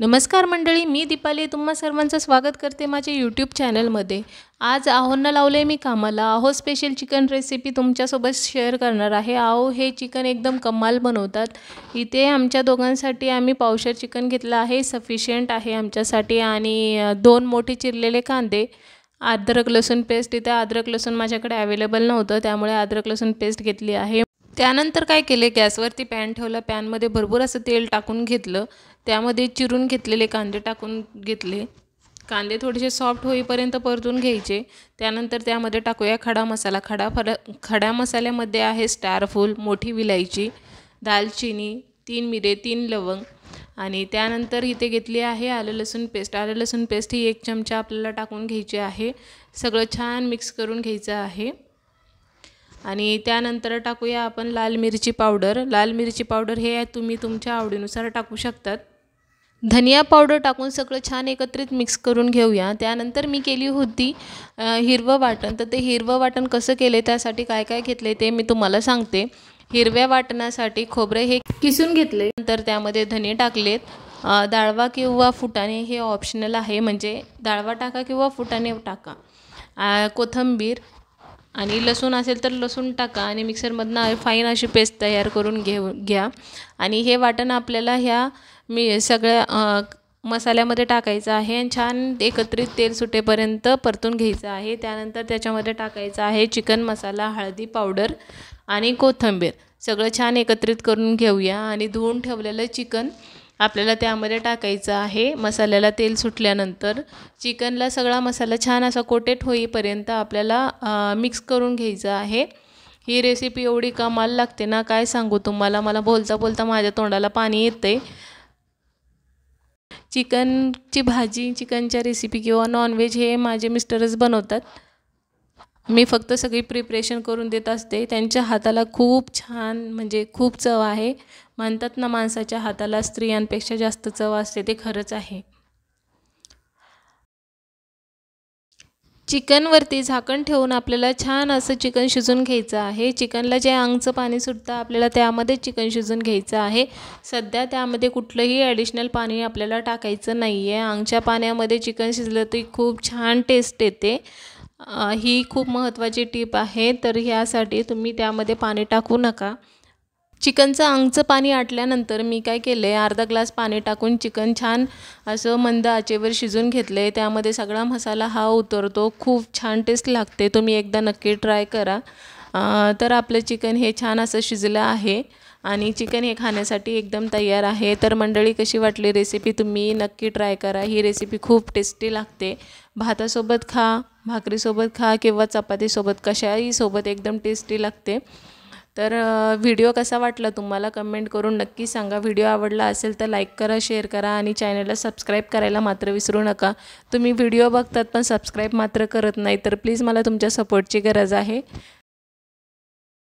नमस्कार मंडळी, मी दीपाली तुम्हा सर्वांचं स्वागत करते माझ्या यूट्यूब चॅनलमध्ये। आज आहोंना लावले मी कामाला। आहो स्पेशल चिकन रेसिपी तुमच्यासोबत शेअर करणार आहे। आहो हे चिकन एकदम कमाल बनवतात। इथे आमच्या दोघांसाठी आम्ही पावशेर चिकन घेतलं आहे, सफिशियंट आहे आमच्यासाठी। आणि 2 मोठे चिरलेले कांदे, अद्रक लसूण पेस्ट। इथे अद्रक लसूण माझ्याकडे अवेलेबल नव्हतं, त्यामुळे अद्रक लसूण पेस्ट घेतली आहे। त्यानंतर काय केले, गॅसवरती पॅन ठेवला, पॅनमध्ये भरपूर असं तेल टाकून घेतलं, त्यामध्ये चिरून घेतलेले कांदे टाकून घेतले। कांदे थोडेसे सॉफ्ट होईपर्यंत परतून घ्यायचे। त्यानंतर त्यामध्ये टाकूया खडा मसाला। खडा मसाल्यामध्ये आहे स्टार फूल, मोठी विलायची, दालचिनी, 3 मिरे, 3 लवंग। आणि त्यानंतर इथे घेतली आहे आलं लसूण पेस्ट। आलं लसूण पेस्ट ही 1 चमचा आपल्याला टाकून घ्यायची आहे। सगळं छान मिक्स करून घ्यायचं आहे। आणि त्यानंतर टाकूया आपण लाल मिरची पावडर। लाल मिरची पावडर हे तुम्ही तुमच्या आवडीनुसार टाकू शकतात। धनिया पावडर टाकून सगळं छान एकत्रित मिक्स करून घेऊया। त्यानंतर मी केली होती हिरवं वाटण। तर ते हिरवं वाटण कसं केले, त्यासाठी काय काय घेतले ते मी तुम्हाला सांगते। हिरव्या वाटणासाठी खोबरे हे किसून घेतले, नंतर त्यामध्ये धने टाकलेत। डाळवा किंवा फुटाणे हे ऑप्शनल आहे, म्हणजे डाळवा टाका किंवा फुटाणे टाका। कोथिंबीर आणि लसूण असेल तर लसूण टाका आणि मिक्सरमधनं फाईन अशी पेस्ट तयार करून घ्या। आणि हे वाटण आपल्याला ह्या सगळ्या मसाल्यामध्ये टाकायचं आहे आणि छान एकत्रित तेल सुटेपर्यंत परतून घ्यायचं आहे। त्यानंतर त्याच्यामध्ये टाकायचं आहे चिकन मसाला, हळदी पावडर आणि कोथिंबीर। सगळं छान एकत्रित करून घेऊया आणि धुवून ठेवलेलं चिकन आपल्याला त्यामध्ये टाकायचं आहे। मसाल्याला तेल सुटल्यानंतर चिकनला सगळा मसाला छान असा कोटेड होईपर्यंत आपल्याला मिक्स करून घ्यायचं आहे। ही रेसिपी एवढी कमाल लागते ना, काय सांगू तुम्हाला। मला बोलता बोलता माझ्या तोंडाला पाणी येते। चिकनची भाजी, चिकनच्या रेसिपी किंवा नॉनव्हेज हे माझे मिस्टरच बनवतात। मी फक्त सगळी प्रिपरेशन करून देत असते। त्यांच्या हाताला खूप छान, म्हणजे खूप चव आहे। म्हणतात ना, माणसाच्या हाताला स्त्रियांपेक्षा जास्त चव असते, ते खरंच आहे। चिकनवरती झाकण ठेवून आपल्याला छान असं चिकन शिजून घ्यायचं आहे। चिकनला जे अंगचं पाणी सुटतं आपल्याला त्यामध्ये चिकन शिजून घ्यायचं आहे। सध्या त्यामध्ये कुठलंही ॲडिशनल पाणी आपल्याला टाकायचं नाही आहे। अंगच्या पाण्यामध्ये चिकन शिजलं तर खूप छान टेस्ट येते। ही खूप महत्त्वाची टीप आहे, तर ह्यासाठी तुम्ही त्यामध्ये पाणी टाकू नका। चिकनचं अंगचं पाणी आटल्यानंतर मी काय केले, अर्धा ग्लास पाणी टाकून चिकन छान असं मंद आचेवर शिजून घेतले। त्यामध्ये सगळा मसाला हा उतरतो, खूप छान टेस्ट लागते। तुम्ही एकदा नक्की ट्राय करा। तर आपलं चिकन हे छान असं शिजलं आहे आणि चिकन हे खाण्यासाठी एकदम तयार आहे। तर मंडळी, कशी वाटली रेसिपी तुम्ही नक्की ट्राय करा। ही रेसिपी खूप टेस्टी लागते। भातासोबत खा, भाकरीसोबत खा किंवा चपातीसोबत, कशाही सोबत एकदम टेस्टी लागते। तर व्हिडिओ कसा वाटला तुम्हाला कमेंट करून नक्की सांगा। व्हिडिओ आवडला असेल तर लाईक करा, शेअर करा आणि चॅनलला सबस्क्राईब करायला मात्र विसरू नका। तुम्ही व्हिडिओ बघतात पण सबस्क्राईब मात्र करत नाही, तर प्लीज मला तुमच्या सपोर्टची गरज आहे।